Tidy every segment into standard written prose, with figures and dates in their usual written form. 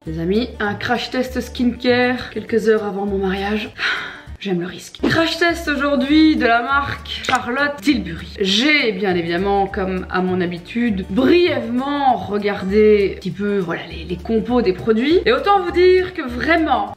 Les amis, un crash test skincare quelques heures avant mon mariage. J'aime le risque. Crash test aujourd'hui de la marque Charlotte Tilbury. J'ai bien évidemment, comme à mon habitude, brièvement regardé un petit peu voilà, les compos des produits. Et autant vous dire que vraiment,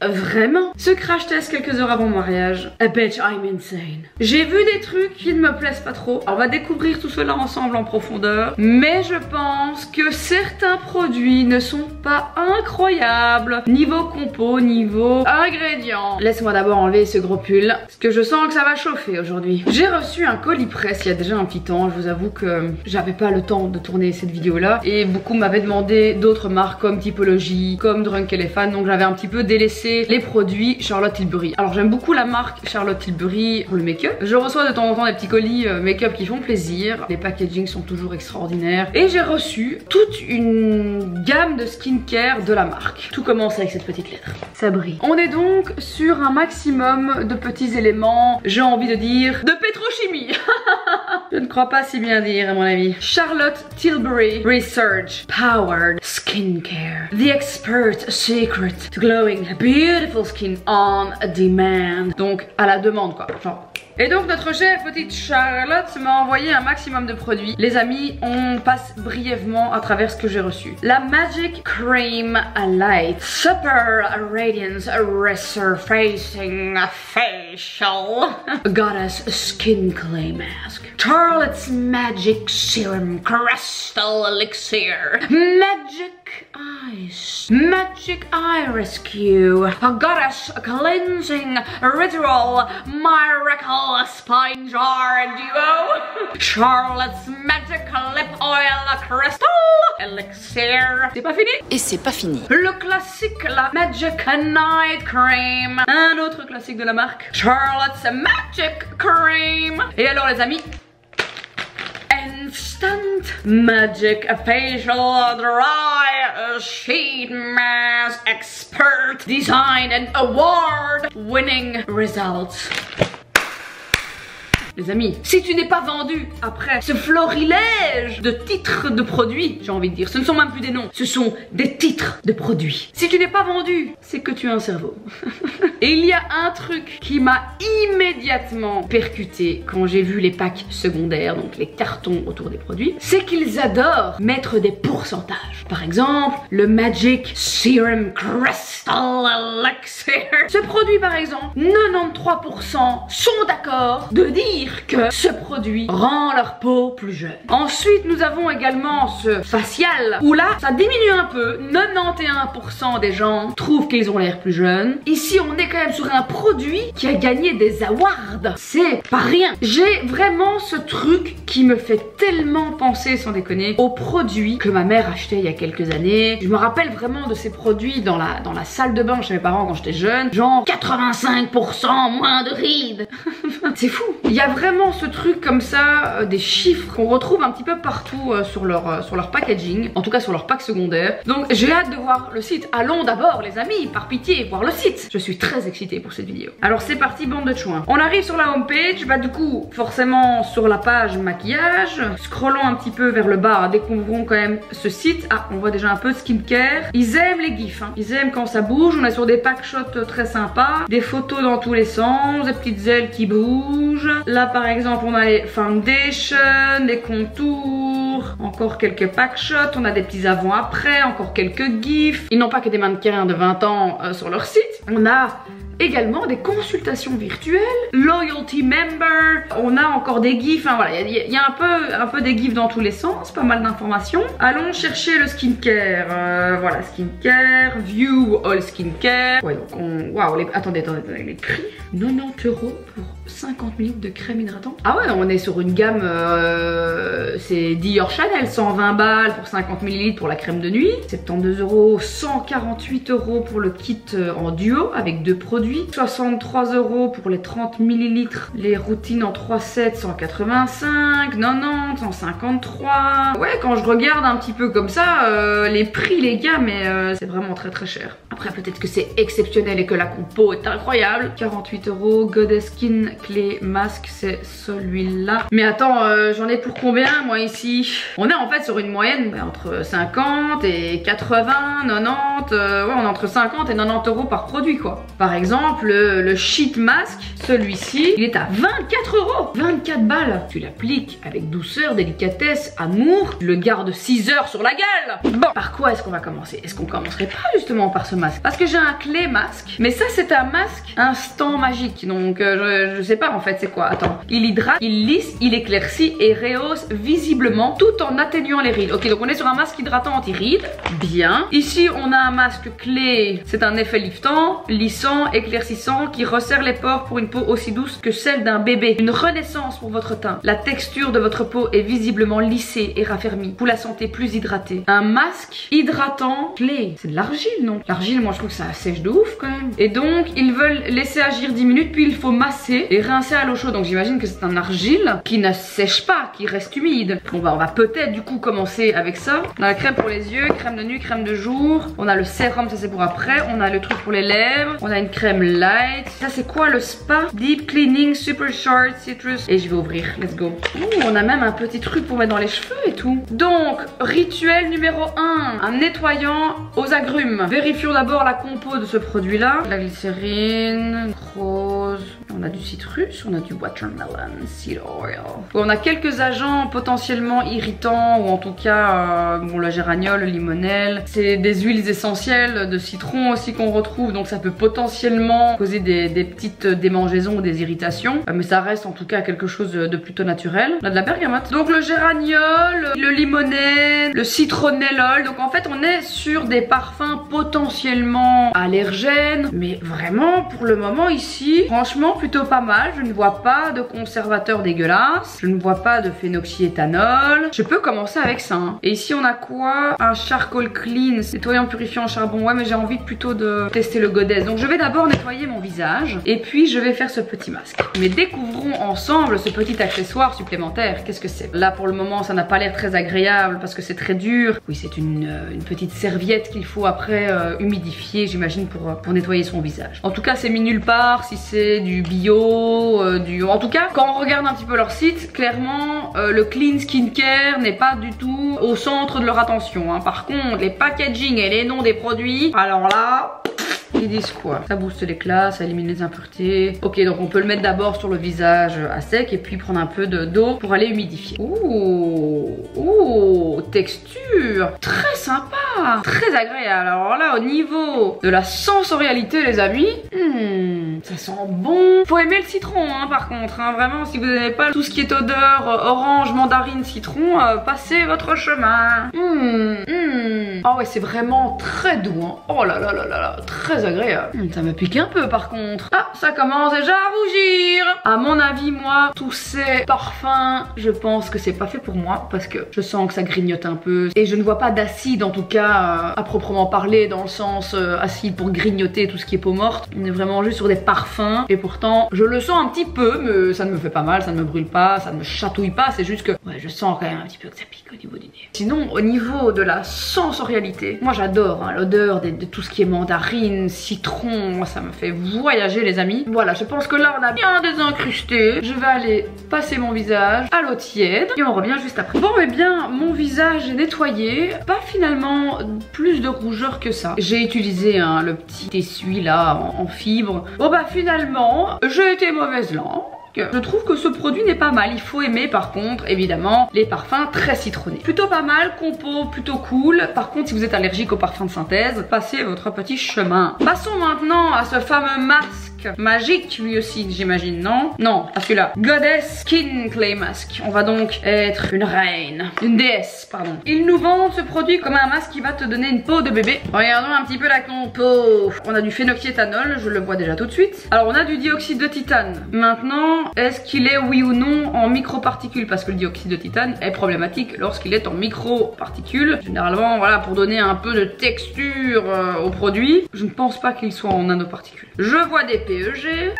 ce crash test quelques heures avant mon mariage, I bet I'm insane. J'ai vu des trucs qui ne me plaisent pas trop. On va découvrir tout cela ensemble en profondeur. Mais je pense que certains produits ne sont pas incroyables. Niveau compo, niveau ingrédients. Laisse-moi d'abord enlever ce gros pull parce que je sens que ça va chauffer aujourd'hui. J'ai reçu un colis presse il y a déjà un petit temps. Je vous avoue que j'avais pas le temps de tourner cette vidéo là et beaucoup m'avaient demandé d'autres marques comme Typologie, comme Drunk Elephant, donc j'avais un petit peu délaissé les produits Charlotte Tilbury. Alors j'aime beaucoup la marque Charlotte Tilbury pour le make-up. Je reçois de temps en temps des petits colis make-up qui font plaisir. Les packagings sont toujours extraordinaires et j'ai reçu toute une gamme de skincare de la marque. Tout commence avec cette petite lettre. Ça brille. On est donc sur un maximum de petits éléments, j'ai envie de dire, de pétrochimie. Je ne crois pas si bien dire à mon avis. Charlotte Tilbury Research Powered Skincare. The expert secret to glowing beautiful skin on demand. Donc à la demande quoi. Genre. Et donc notre chère petite Charlotte m'a envoyé un maximum de produits. Les amis, on passe brièvement à travers ce que j'ai reçu. La Magic Cream Light Super Radiance Resurfacing Facial Goddess Skin Clay Mask. Charlotte's Magic Serum Crystal Elixir. Magic Eyes. Magic Eye Rescue. A Goddess Cleansing Ritual Miracle Spine Jar Duo. Charlotte's Magic Lip Oil Crystal Elixir. C'est pas fini? Et c'est pas fini. Le classique, la Magic Night Cream. Un autre classique de la marque. Charlotte's Magic Cream. Et alors les amis, Instant Magic Facial Dry Sheet Mask Expert Design and Award Winning Results. Les amis, si tu n'es pas vendu après ce florilège de titres de produits, j'ai envie de dire, ce ne sont même plus des noms, ce sont des titres de produits. Si tu n'es pas vendu, c'est que tu as un cerveau. Et il y a un truc qui m'a immédiatement percuté quand j'ai vu les packs secondaires, donc les cartons autour des produits, c'est qu'ils adorent mettre des pourcentages. Par exemple, le Magic Serum Crystal Elixir. Ce produit par exemple, 93% sont d'accord de dire que ce produit rend leur peau plus jeune. Ensuite, nous avons également ce facial où là, ça diminue un peu. 91% des gens trouvent qu'ils ont l'air plus jeunes. Ici, on est quand même sur un produit qui a gagné des awards. C'est pas rien. J'ai vraiment ce truc qui me fait tellement penser, sans déconner, aux produits que ma mère achetait il y a quelques années. Je me rappelle vraiment de ces produits dans la salle de bain chez mes parents quand j'étais jeune. Genre 85% moins de rides. C'est fou. Il y a vraiment ce truc comme ça, des chiffres qu'on retrouve un petit peu partout sur leur packaging, en tout cas sur leur pack secondaire. Donc j'ai hâte de voir le site. Allons d'abord les amis, par pitié, voir le site. Je suis très excitée pour cette vidéo. Alors c'est parti, bande de chouins. On arrive sur la homepage, bah du coup forcément sur la page maquillage. Scrollons un petit peu vers le bas, découvrons quand même ce site. Ah, on voit déjà un peu de skincare. Ils aiment les gifs, hein. Ils aiment quand ça bouge. On est sur des pack shots très sympas, des photos dans tous les sens, des petites ailes qui bougent. Là par exemple on a les foundations, les contours, encore quelques pack shots, on a des petits avant-après, encore quelques gifs. Ils n'ont pas que des mannequins de 20 ans sur leur site. On a également des consultations virtuelles, loyalty member, on a encore des gifs, hein, voilà, il y a un peu des gifs dans tous les sens, pas mal d'informations. Allons chercher le skincare, voilà, skincare, view all skincare. Ouais, donc on, waouh, attendez, les prix, 90 € pour 50 ml de crème hydratante. Ah ouais, on est sur une gamme, c'est Dior Chanel, 120 balles pour 50 ml pour la crème de nuit, 72 €, 148 € pour le kit en duo avec 2 produits. produit. 63 € pour les 30 ml. Les routines en 3 sets, 185, 90, 153. Ouais, quand je regarde un petit peu comme ça, les prix les gars, mais c'est vraiment très très cher. Après peut-être que c'est exceptionnel et que la compo est incroyable. 48 €, Goddess Skin Clay Mask, c'est celui-là. Mais attends, j'en ai pour combien moi ici? On est en fait sur une moyenne entre 50 et 80, 90, ouais on est entre 50 et 90 € par produit quoi. Par exemple, le Sheet Mask, celui-ci, il est à 24 €. 24 balles. Tu l'appliques avec douceur, délicatesse, amour, tu le gardes 6 heures sur la gueule. Bon, par quoi est-ce qu'on va commencer? Est-ce qu'on commencerait pas justement par ce masque? Parce que j'ai un Clay Mask, mais ça c'est un masque instant magique, donc je sais pas en fait c'est quoi. Attends, il hydrate, il lisse, il éclaircit et rehausse visiblement tout en atténuant les rides. Ok, donc on est sur un masque hydratant anti-rides, bien. Ici on a un masque clé, c'est un effet liftant, lissant, éclaircissant qui resserre les pores pour une peau aussi douce que celle d'un bébé. Une renaissance pour votre teint. La texture de votre peau est visiblement lissée et raffermie pour la santé plus hydratée. Un masque hydratant clé, c'est de l'argile non? L'argile moi je trouve que ça sèche de ouf quand même. Et donc ils veulent laisser agir 10 minutes puis il faut masser et rincer à l'eau chaude. Donc j'imagine que c'est un argile qui ne sèche pas, qui reste humide. Bon bah on va peut-être du coup commencer avec ça. On a la crème pour les yeux, crème de nuit, crème de jour. On a le sérum, ça c'est pour après. On a le truc pour les lèvres. On a une crème light. Ça c'est quoi le spa? Deep Cleaning Super Short Citrus. Et je vais ouvrir, let's go. Ouh, on a même un petit truc pour mettre dans les cheveux et tout. Donc, rituel numéro 1. Un nettoyant aux agrumes. Vérifions d'abord la compo de ce produit là. La glycérine, rose. On a du citrus, on a du watermelon, seed oil. On a quelques agents potentiellement irritants ou en tout cas bon, le géraniol, le limonel. C'est des huiles essentielles de citron aussi qu'on retrouve, donc ça peut potentiellement causer des petites démangeaisons ou des irritations, mais ça reste en tout cas quelque chose de plutôt naturel. On a de la bergamote. Donc le géraniol, le limonel, le citronnellol. Donc en fait on est sur des parfums potentiellement allergènes, mais vraiment pour le moment ici, franchement plutôt pas mal. Je ne vois pas de conservateur dégueulasse, je ne vois pas de phénoxyéthanol. Je peux commencer avec ça hein. Et ici on a quoi? Un charcoal clean, nettoyant purifiant en charbon. Ouais mais j'ai envie plutôt de tester le Goddess. Donc je vais d'abord nettoyer mon visage et puis je vais faire ce petit masque. Mais découvrons ensemble ce petit accessoire supplémentaire. Qu'est-ce que c'est? Là pour le moment ça n'a pas l'air très agréable parce que c'est très dur. Oui c'est une petite serviette qu'il faut après humidifier j'imagine pour nettoyer son visage. En tout cas c'est mis nulle part si c'est du bio, en tout cas quand on regarde un petit peu leur site, clairement le clean skincare n'est pas du tout au centre de leur attention hein. Par contre les packaging et les noms des produits, alors là ils disent quoi? Ça booste l'éclat, ça élimine les impuretés. Ok donc on peut le mettre d'abord sur le visage à sec et puis prendre un peu d'eau pour aller humidifier. Ouh, ouh, texture très sympa, très agréable. Alors là au niveau de la sensorialité les amis, ça sent bon. Faut aimer le citron hein, par contre hein. Vraiment si vous n'aimez pas tout ce qui est odeur orange, mandarine, citron, passez votre chemin. Oh ouais c'est vraiment très doux hein. Oh là là là là là, très agréable. Ça me pique un peu par contre. Ah ça commence déjà à rougir. À mon avis moi tous ces parfums je pense que c'est pas fait pour moi parce que je sens que ça grignote un peu et je ne vois pas d'acide en tout cas à proprement parler dans le sens acide pour grignoter tout ce qui est peau morte. On est vraiment juste sur des parfums et pourtant je le sens un petit peu mais ça ne me fait pas mal, ça ne me brûle pas, ça ne me chatouille pas, c'est juste que ouais je sens quand même un petit peu que ça pique au niveau du nez. Sinon au niveau de la sensorialité, moi j'adore hein, l'odeur de tout ce qui est mandarine, citron, moi ça me fait voyager les amis. Voilà je pense que là on a bien désincrusté. Je vais aller passer mon visage à l'eau tiède et on revient juste après. Bon et bien mon visage est nettoyé, pas finalement plus de rougeur que ça. J'ai utilisé hein, le petit essuie là en fibre. Bon bah finalement j'ai été mauvaise langue. Je trouve que ce produit n'est pas mal. Il faut aimer par contre évidemment les parfums très citronnés. Plutôt pas mal, compo plutôt cool. Par contre si vous êtes allergique aux parfums de synthèse, passez votre petit chemin. Passons maintenant à ce fameux masque masque magique lui aussi, j'imagine, non? Non, pas celui-là. Goddess Skin Clay Mask. On va donc être une reine, une déesse, pardon. Ils nous vendent ce produit comme un masque qui va te donner une peau de bébé. Regardons un petit peu la compo. On a du phénoxyéthanol, je le vois déjà tout de suite. Alors on a du dioxyde de titane. Maintenant, est-ce qu'il est oui ou non en microparticules? Parce que le dioxyde de titane est problématique lorsqu'il est en microparticules. Généralement, voilà, pour donner un peu de texture au produit. Je ne pense pas qu'il soit en nanoparticules. Je vois des PEG.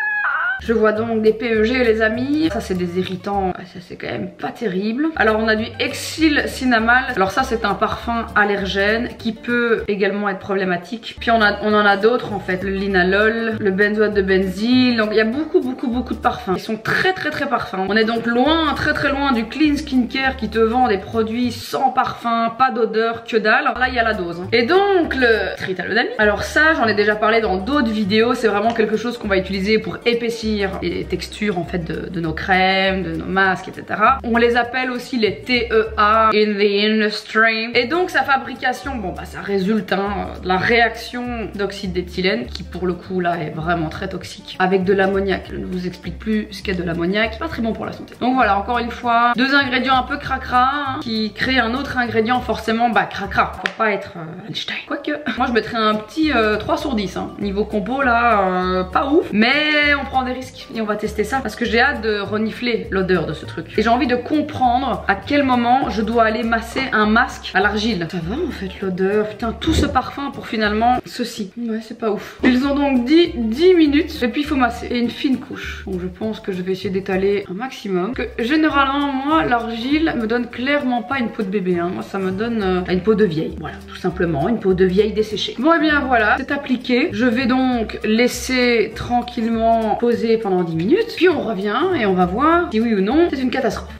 Je vois donc des PEG les amis, ça c'est des irritants, ça c'est quand même pas terrible. Alors on a du Exil-Cinnamale, alors ça c'est un parfum allergène qui peut également être problématique. Puis on en a d'autres en fait, le linalol, le benzoate de benzyle, donc il y a beaucoup de parfums. Ils sont très parfums. On est donc loin, très loin du clean skincare qui te vend des produits sans parfum, pas d'odeur, que dalle. Alors là il y a la dose. Et donc le tritalodamine, alors ça j'en ai déjà parlé dans d'autres vidéos, c'est vraiment quelque chose qu'on va utiliser pour épaissir les textures en fait de nos crèmes, de nos masques, etc. On les appelle aussi les TEA in the industry. Et donc sa fabrication, bon bah ça résulte de la réaction d'oxyde d'éthylène qui pour le coup là est vraiment très toxique avec de l'ammoniac. Je ne vous explique plus ce qu'est de l'ammoniac, pas très bon pour la santé. Donc voilà, encore une fois, deux ingrédients un peu cracra qui créent un autre ingrédient forcément bah cracra. Faut pas être Einstein. Quoique, moi je mettrais un petit 3 sur 10 niveau compo là, pas ouf, mais on prend des risques et on va tester ça parce que j'ai hâte de renifler l'odeur de ce truc. Et j'ai envie de comprendre à quel moment je dois aller masser un masque à l'argile. Ça va en fait l'odeur, putain, tout ce parfum pour finalement ceci. Ouais, c'est pas ouf. Ils ont donc dit 10 minutes et puis il faut masser. Et une fine couche. Donc je pense que je vais essayer d'étaler un maximum. Que généralement moi l'argile me donne clairement pas une peau de bébé. Moi ça me donne une peau de vieille. Voilà, tout simplement une peau de vieille desséchée. Bon et bien voilà, c'est appliqué. Je vais donc laisser tranquillement poser pendant 10 minutes, puis on revient et on va voir si oui ou non c'est une catastrophe.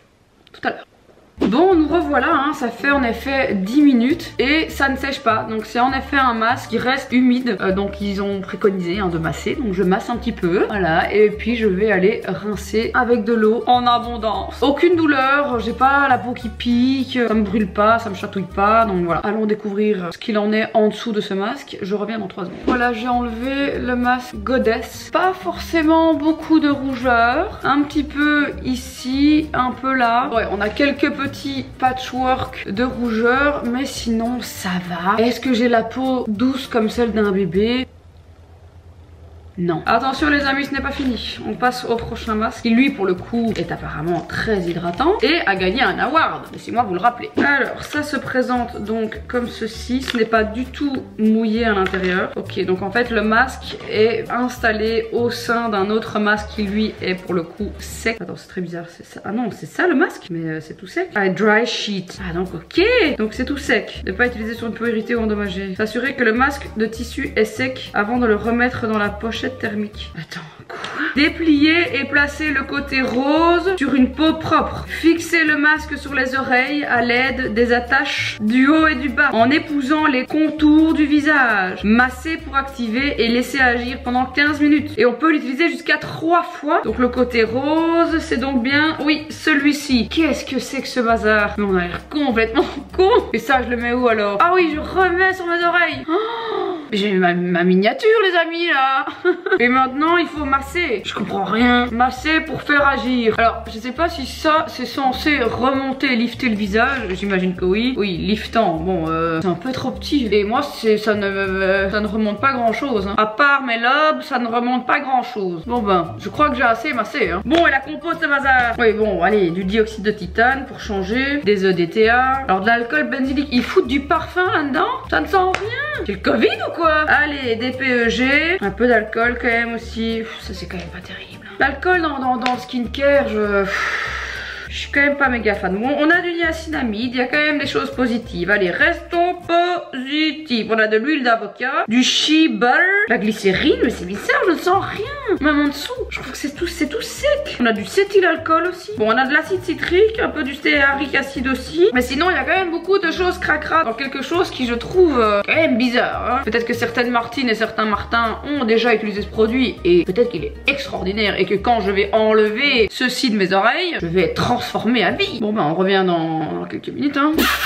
Tout à l'heure. Bon, nous revoilà, ça fait en effet 10 minutes et ça ne sèche pas. Donc c'est en effet un masque qui reste humide. Donc ils ont préconisé de masser. Donc je masse un petit peu. Voilà, et puis je vais aller rincer avec de l'eau en abondance. Aucune douleur, j'ai pas la peau qui pique, ça me brûle pas, ça me chatouille pas. Donc voilà, allons découvrir ce qu'il en est en dessous de ce masque. Je reviens dans 3 secondes. Voilà, j'ai enlevé le masque Goddess. Pas forcément beaucoup de rougeur. Un petit peu ici, un peu là. Ouais, on a quelques petits patchwork de rougeur, mais sinon ça va. Est-ce que j'ai la peau douce comme celle d'un bébé? Non. Attention les amis, ce n'est pas fini. On passe au prochain masque qui lui pour le coup est apparemment très hydratant et a gagné un award. Laissez-moi vous le rappeler. Alors ça se présente donc comme ceci. Ce n'est pas du tout mouillé à l'intérieur. Ok, donc en fait le masque est installé au sein d'un autre masque qui lui est pour le coup sec. Attends, c'est très bizarre, c'est ça. Ah non, c'est ça le masque, mais c'est tout sec. Ah, dry sheet. Ah donc ok, donc c'est tout sec. Ne pas utiliser sur une peau irritée ou endommagée. S'assurer que le masque de tissu est sec avant de le remettre dans la pochette thermique. Attends, quoi? Déplier et placer le côté rose sur une peau propre. Fixer le masque sur les oreilles à l'aide des attaches du haut et du bas en épousant les contours du visage. Masser pour activer et laisser agir pendant 15 minutes. Et on peut l'utiliser jusqu'à 3 fois. Donc le côté rose, c'est donc bien, oui, celui-ci. Qu'est-ce que c'est que ce bazar? Mais on a l'air complètement con. Et ça, je le mets où alors? Ah oui, je remets sur mes oreilles. Oh, j'ai ma miniature les amis là. Et maintenant il faut masser. Je comprends rien. Masser pour faire agir. Alors je sais pas si ça c'est censé remonter, lifter le visage. J'imagine que oui. Oui, liftant. Bon c'est un peu trop petit. Et moi ça ne remonte pas grand chose À part mes lobes ça ne remonte pas grand chose. Bon ben je crois que j'ai assez massé Bon et la compo de ce bazar. Oui bon allez, du dioxyde de titane pour changer. Des EDTA. Alors de l'alcool benzylique. Ils foutent du parfum là-dedans. Ça ne sent rien. C'est le Covid ou quoi? Allez, des PEG. Un peu d'alcool quand même aussi. Ça c'est quand même pas terrible. L'alcool dans le skincare, je suis quand même pas méga fan. Bon, on a du niacinamide, il y a quand même des choses positives. Allez, restons positifs. On a de l'huile d'avocat, du shea butter, la glycérine, mais c'est bizarre, je ne sens rien. Même en dessous, je trouve que c'est tout sec. On a du cétylalcool aussi. Bon, on a de l'acide citrique, un peu du stéarique acide aussi. Mais sinon, il y a quand même beaucoup de choses cracra dans quelque chose qui je trouve quand même bizarre. Peut-être que certaines Martines et certains Martins ont déjà utilisé ce produit et peut-être qu'il est extraordinaire et que quand je vais enlever ceci de mes oreilles, je vais être transformée à vie. Bon ben on revient dans quelques minutes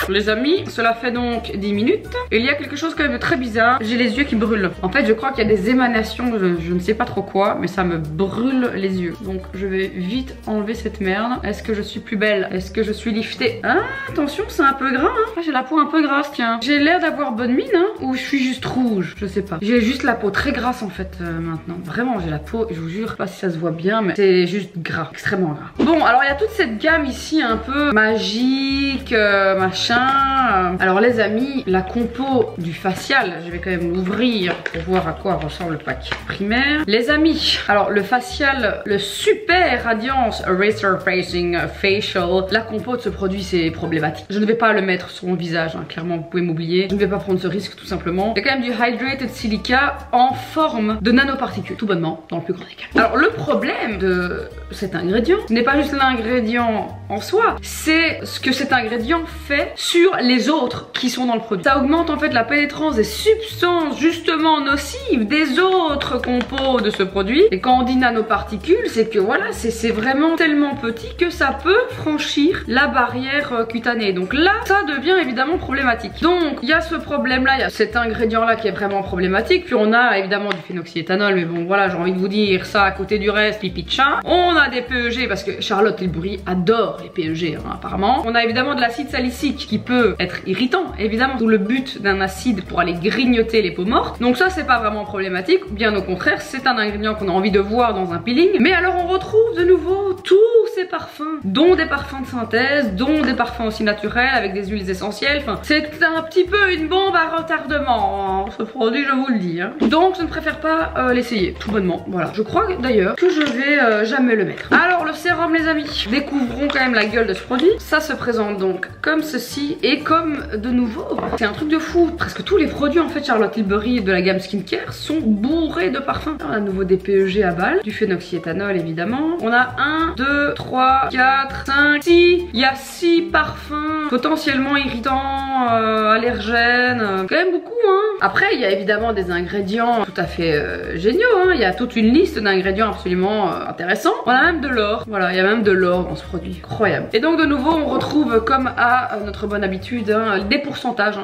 Les amis, cela fait donc 10 minutes. Et il y a quelque chose quand même de très bizarre, j'ai les yeux qui brûlent. En fait je crois qu'il y a des émanations, je ne sais pas trop quoi, mais ça me brûle les yeux. Donc je vais vite enlever cette merde. Est-ce que je suis plus belle? Est-ce que je suis liftée? Ah attention, c'est un peu gras hein. J'ai la peau un peu grasse, tiens. J'ai l'air d'avoir bonne mine hein, ou je suis juste rouge, je sais pas. J'ai juste la peau très grasse en fait maintenant. Vraiment j'ai la peau, je vous jure, je sais pas si ça se voit bien, mais c'est juste gras, extrêmement gras. Bon alors il y a toute cette gamme ici un peu magique, machin. Alors les amis, la compo du facial, je vais quand même l'ouvrir pour voir à quoi ressemble le pack primaire. Les amis, alors le facial, le Super Radiance Eraser Facing Facial, la compo de ce produit c'est problématique. Je ne vais pas le mettre sur mon visage, hein. Clairement vous pouvez m'oublier. Je ne vais pas prendre ce risque tout simplement. Il y a quand même du Hydrated Silica en forme de nanoparticules, tout bonnement, dans le plus grand des cas. Alors le problème de cet ingrédient, ce n'est pas juste l'ingrédient en soi, c'est ce que cet ingrédient fait sur les autres qui sont dans le produit. Ça augmente en fait la pénétrance des substances justement nocives des autres compos de ce produit. Et quand on dit nanoparticules, c'est que voilà, c'est vraiment tellement petit que ça peut franchir la barrière cutanée. Donc là, ça devient évidemment problématique. Donc il y a ce problème là, il y a cet ingrédient là qui est vraiment problématique. Puis on a évidemment du phénoxyéthanol, mais bon voilà, j'ai envie de vous dire ça à côté du reste, pipi de chat. On a des PEG parce que Charlotte Tilbury adore les PEG hein, apparemment. On a évidemment de l'acide salicylique qui peut être irritant, évidemment, d'où le but d'un acide pour aller grignoter les peaux mortes. Donc ça c'est pas vraiment problématique, bien au contraire, c'est un ingrédient qu'on a envie de voir dans un peeling. Mais alors on retrouve de nouveau tous ces parfums, dont des parfums de synthèse, dont des parfums aussi naturels avec des huiles essentielles. Enfin, c'est un petit peu une bombe à retardement, hein, ce produit, je vous le dis. Hein. Donc je ne préfère pas l'essayer, tout bonnement. Voilà, je crois d'ailleurs que je vais jamais le mettre. Alors le sérum les amis, découvrons quand même la gueule de ce produit. Ça se présente donc comme ceci et comme de nouveau, c'est un truc de fou. Presque tous les produits en fait Charlotte Tilbury de la gamme skincare sont bourrés de parfums. On a à nouveau des PEG à balles, du phénoxyéthanol évidemment. On a 1, 2, 3, 4, 5, 6. Il y a 6 parfums potentiellement irritants, allergènes, quand même beaucoup hein. Après il y a évidemment des ingrédients tout à fait géniaux hein. Il y a toute une liste d'ingrédients absolument intéressants. On a même de l'or, voilà, il y a même de l'or dans ce produit, incroyable. Et donc de nouveau on retrouve comme à notre bonne habitude hein, des pourcentages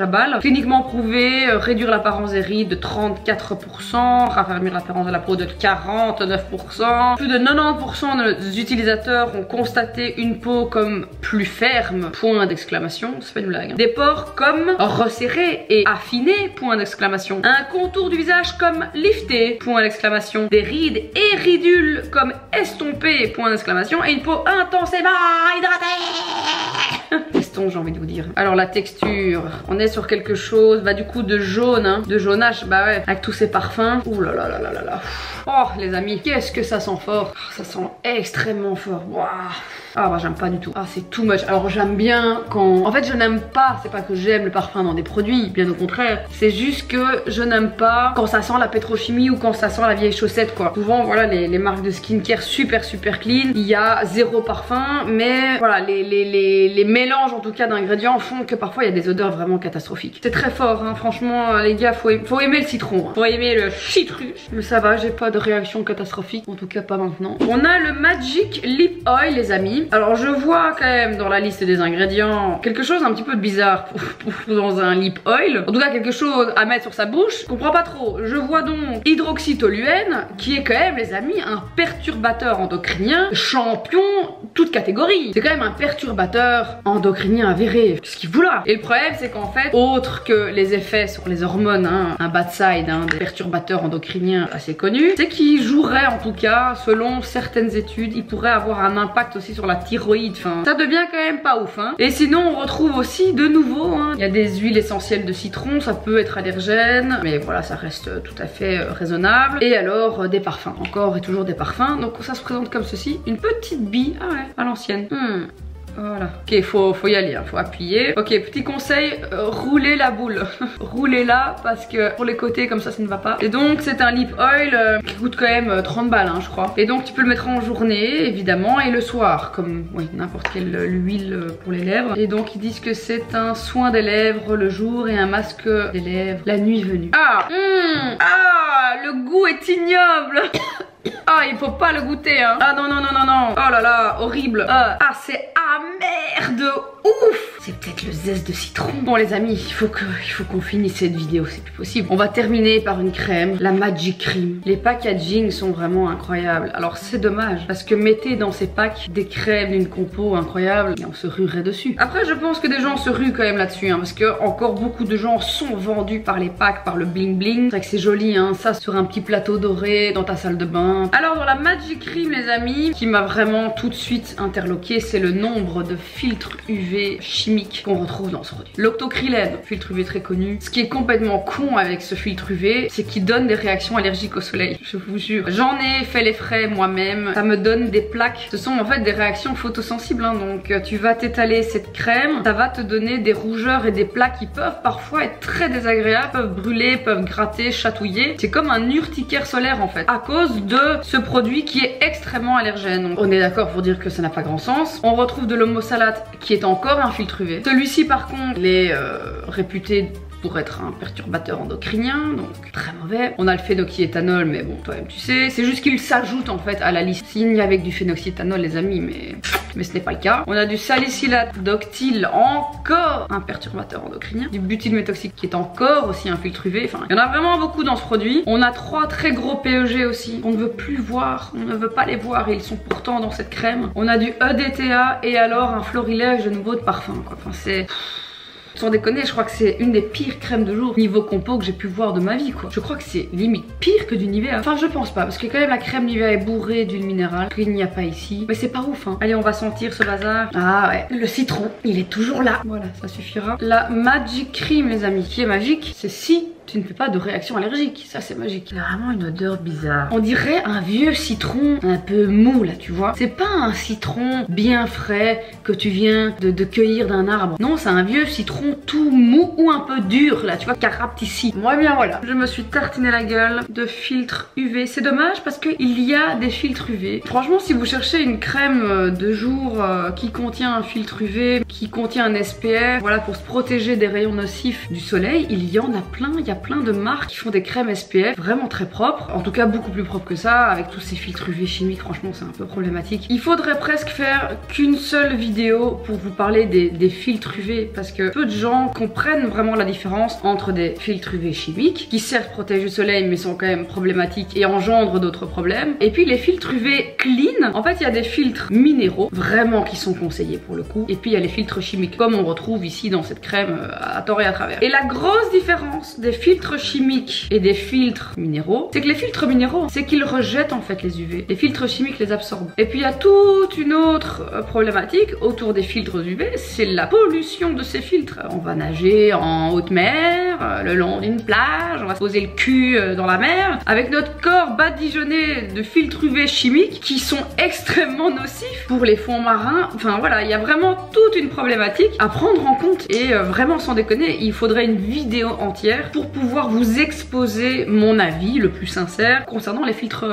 à balles. Cliniquement prouvé, réduire l'apparence des rides de 34%, raffermir l'apparence de la peau de 49%. Plus de 90% des utilisateurs ont constaté une peau comme plus ferme, point d'exclamation, c'est pas une blague. Hein. Des pores comme resserrés et affinés, point d'exclamation. Un contour du visage comme lifté, point d'exclamation. Des rides et ridules comme estompées, point d'exclamation. Et une peau intensément hydratée. Eston, j'ai envie de vous dire. Alors la texture, on est sur quelque chose, bah du coup de jaune, hein, de jaunâche, bah ouais, avec tous ces parfums. Ouh là là là là là là. Oh les amis, qu'est-ce que ça sent fort. Ça sent extrêmement fort. Waouh. Ah bah j'aime pas du tout. Ah c'est too much. Alors j'aime bien quand... En fait je n'aime pas, c'est pas que j'aime le parfum dans des produits, bien au contraire. C'est juste que je n'aime pas quand ça sent la pétrochimie ou quand ça sent la vieille chaussette quoi. Souvent voilà les marques de skincare super clean, il y a zéro parfum, mais voilà les mélanges en tout cas d'ingrédients font que parfois il y a des odeurs vraiment catastrophiques. C'est très fort hein, franchement les gars, faut aimer le citron, hein. Faut aimer le citrus. Mais ça va, j'ai pas de réaction catastrophique, en tout cas pas maintenant. On a le Magic Lip Oil les amis. Alors je vois quand même dans la liste des ingrédients quelque chose un petit peu de bizarre pour dans un lip oil. En tout cas quelque chose à mettre sur sa bouche. Je comprends pas trop. Je vois donc hydroxytoluène qui est quand même les amis un perturbateur endocrinien champion toute catégorie. C'est quand même un perturbateur endocrinien avéré. Qu'est-ce qu'il fout là? Et le problème c'est qu'en fait autre que les effets sur les hormones, hein, un bad side hein, des perturbateurs endocriniens assez connus, c'est qu'il jouerait en tout cas selon certaines études, il pourrait avoir un impact aussi sur la thyroïde, enfin ça devient quand même pas ouf hein. Et sinon on retrouve aussi de nouveau hein, il y a des huiles essentielles de citron, ça peut être allergène mais voilà ça reste tout à fait raisonnable. Et alors des parfums, encore et toujours des parfums. Donc ça se présente comme ceci, une petite bille, ah ouais, à l'ancienne. Voilà. Ok, faut y aller, hein, faut appuyer. Ok, petit conseil, roulez la boule. Roulez-la parce que pour les côtés comme ça ne va pas. Et donc c'est un lip oil qui coûte quand même 30 balles hein, je crois. Et donc tu peux le mettre en journée évidemment et le soir comme oui, n'importe quelle huile pour les lèvres. Et donc ils disent que c'est un soin des lèvres le jour et un masque des lèvres la nuit venue. Ah, le goût est ignoble. Ah, il faut pas le goûter, hein. Ah non, non, non, non, non. Oh là là, horrible. Ah, c'est amer de ouf. C'est peut-être le zeste de citron. Bon les amis, il faut qu'on finisse cette vidéo, c'est plus possible. On va terminer par une crème, la Magic Cream. Les packaging sont vraiment incroyables. Alors c'est dommage, parce que mettez dans ces packs des crèmes d'une compo incroyable et on se ruerait dessus. Après je pense que des gens se ruent quand même là-dessus, hein, parce que encore beaucoup de gens sont vendus par les packs, par le bling bling. C'est vrai que c'est joli, hein, ça sur un petit plateau doré dans ta salle de bain. Alors dans la Magic Cream les amis, qui m'a vraiment tout de suite interloqué, c'est le nombre de filtres UV chimiques qu'on retrouve dans ce produit. L'octocrylène, filtre UV très connu. Ce qui est complètement con avec ce filtre UV, c'est qu'il donne des réactions allergiques au soleil, je vous jure. J'en ai fait les frais moi-même, ça me donne des plaques. Ce sont en fait des réactions photosensibles, hein. Donc tu vas t'étaler cette crème, ça va te donner des rougeurs et des plaques qui peuvent parfois être très désagréables, peuvent brûler, peuvent gratter, chatouiller. C'est comme un urticaire solaire en fait, à cause de ce produit qui est extrêmement allergène. Donc, on est d'accord pour dire que ça n'a pas grand sens. On retrouve de l'homosalate qui est encore un filtre UV. Celui-ci par contre, il est réputé pour être un perturbateur endocrinien, donc très mauvais. On a le phénoxyéthanol, mais bon, toi-même tu sais. C'est juste qu'il s'ajoute en fait à la lysine avec du phénoxyéthanol, les amis, mais ce n'est pas le cas. On a du salicylate d'octyl, encore un perturbateur endocrinien. Du butylmétoxique qui est encore aussi un filtre UV. Enfin, il y en a vraiment beaucoup dans ce produit. On a 3 très gros PEG aussi. On ne veut plus voir, on ne veut pas les voir et ils sont pourtant dans cette crème. On a du EDTA et alors un florilège de nouveau de parfum, quoi. Enfin, c'est... Sans déconner, je crois que c'est une des pires crèmes de jour niveau compo que j'ai pu voir de ma vie, quoi. Je crois que c'est limite pire que du Nivea. Enfin, je pense pas, parce que quand même la crème Nivea est bourrée d'huile minérale, qu'il n'y a pas ici. Mais c'est pas ouf, hein. Allez, on va sentir ce bazar. Ah ouais, le citron, il est toujours là. Voilà, ça suffira. La Magic Cream, les amis, qui est magique, c'est si tu ne fais pas de réaction allergique. Ça, c'est magique. Il y a vraiment une odeur bizarre. On dirait un vieux citron un peu mou, là, tu vois. C'est pas un citron bien frais que tu viens de cueillir d'un arbre. Non, c'est un vieux citron tout mou ou un peu dur, là, tu vois, carapte ici. Moi, bien voilà. Je me suis tartiné la gueule de filtres UV. C'est dommage parce qu'il y a des filtres UV. Franchement, si vous cherchez une crème de jour qui contient un filtre UV, qui contient un SPF, voilà, pour se protéger des rayons nocifs du soleil, il y en a plein. Il y a plein de marques qui font des crèmes SPF vraiment très propres, en tout cas beaucoup plus propres que ça. Avec tous ces filtres UV chimiques, franchement c'est un peu problématique. Il faudrait presque faire qu'une seule vidéo pour vous parler des filtres UV, parce que peu de gens comprennent vraiment la différence entre des filtres UV chimiques qui certes protègent du soleil mais sont quand même problématiques et engendrent d'autres problèmes, et puis les filtres UV clean. En fait il y a des filtres minéraux vraiment qui sont conseillés pour le coup, et puis il y a les filtres chimiques comme on retrouve ici dans cette crème à tort et à travers. Et la grosse différence des filtres chimiques et des filtres minéraux, c'est que les filtres minéraux, c'est qu'ils rejettent en fait les UV. Les filtres chimiques les absorbent. Et puis il y a toute une autre problématique autour des filtres UV, c'est la pollution de ces filtres. On va nager en haute mer, le long d'une plage, on va se poser le cul dans la mer, avec notre corps badigeonné de filtres UV chimiques qui sont extrêmement nocifs pour les fonds marins. Enfin voilà, il y a vraiment toute une problématique à prendre en compte, et vraiment sans déconner, il faudrait une vidéo entière pour pouvoir vous exposer mon avis le plus sincère concernant les filtres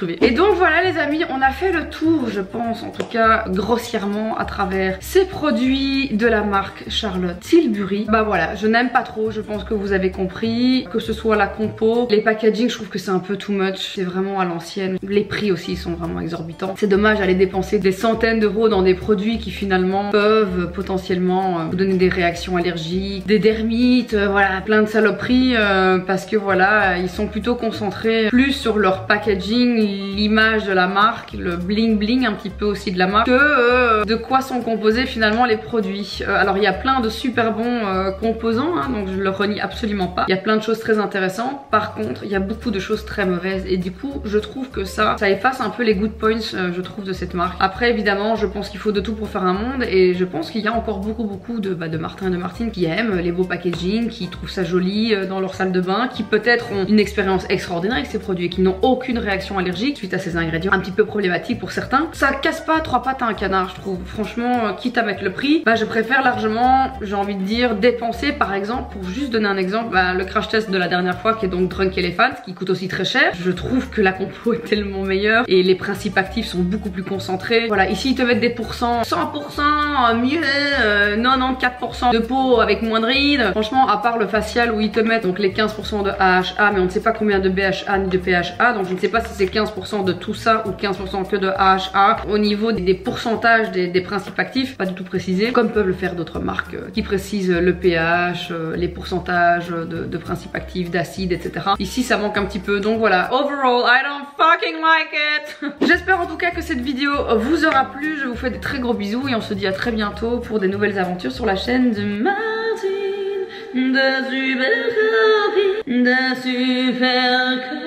UV. Et donc voilà les amis, on a fait le tour, je pense en tout cas grossièrement, à travers ces produits de la marque Charlotte Tilbury. Bah voilà, je n'aime pas trop, je pense que vous avez compris, que ce soit la compo, les packaging, je trouve que c'est un peu too much, c'est vraiment à l'ancienne. Les prix aussi sont vraiment exorbitants. C'est dommage d'aller dépenser des centaines d'euros dans des produits qui finalement peuvent potentiellement vous donner des réactions allergiques, des dermites, voilà, plein de saloperies. Parce que voilà, ils sont plutôt concentrés plus sur leur packaging, l'image de la marque, le bling bling un petit peu aussi de la marque, que de quoi sont composés finalement les produits. Alors il y a plein de super bons composants, hein, donc je le renie absolument pas. Il y a plein de choses très intéressantes. Par contre, il y a beaucoup de choses très mauvaises, et du coup je trouve que ça efface un peu les good points, je trouve, de cette marque. Après évidemment, je pense qu'il faut de tout pour faire un monde, et je pense qu'il y a encore beaucoup de Martin et de Martine qui aiment les beaux packaging, qui trouvent ça joli dans leur salle de bain, qui peut-être ont une expérience extraordinaire avec ces produits et qui n'ont aucune réaction allergique suite à ces ingrédients un petit peu problématiques pour certains. Ça casse pas 3 pattes à un canard, je trouve. Franchement, quitte à mettre le prix, bah je préfère largement, j'ai envie de dire, dépenser par exemple, pour juste donner un exemple, bah, le crash test de la dernière fois qui est donc Drunk Elephant, qui coûte aussi très cher. Je trouve que la compo est tellement meilleure et les principes actifs sont beaucoup plus concentrés. Voilà, ici ils te mettent des pourcents, 100% mieux, 94% de peau avec moins de rides. Franchement, à part le facial où ils te mettent donc les 15% de AHA, mais on ne sait pas combien de BHA ni de PHA, donc je ne sais pas si c'est 15% de tout ça ou 15% que de AHA. Au niveau des pourcentages des principes actifs, pas du tout précisé, comme peuvent le faire d'autres marques qui précisent le pH, les pourcentages de principes actifs, d'acide, etc. Ici ça manque un petit peu, donc voilà. Overall, I don't fucking like it. J'espère en tout cas que cette vidéo vous aura plu. Je vous fais des très gros bisous et on se dit à très bientôt pour des nouvelles aventures sur la chaîne de Martine de Super Copine de Super Copine.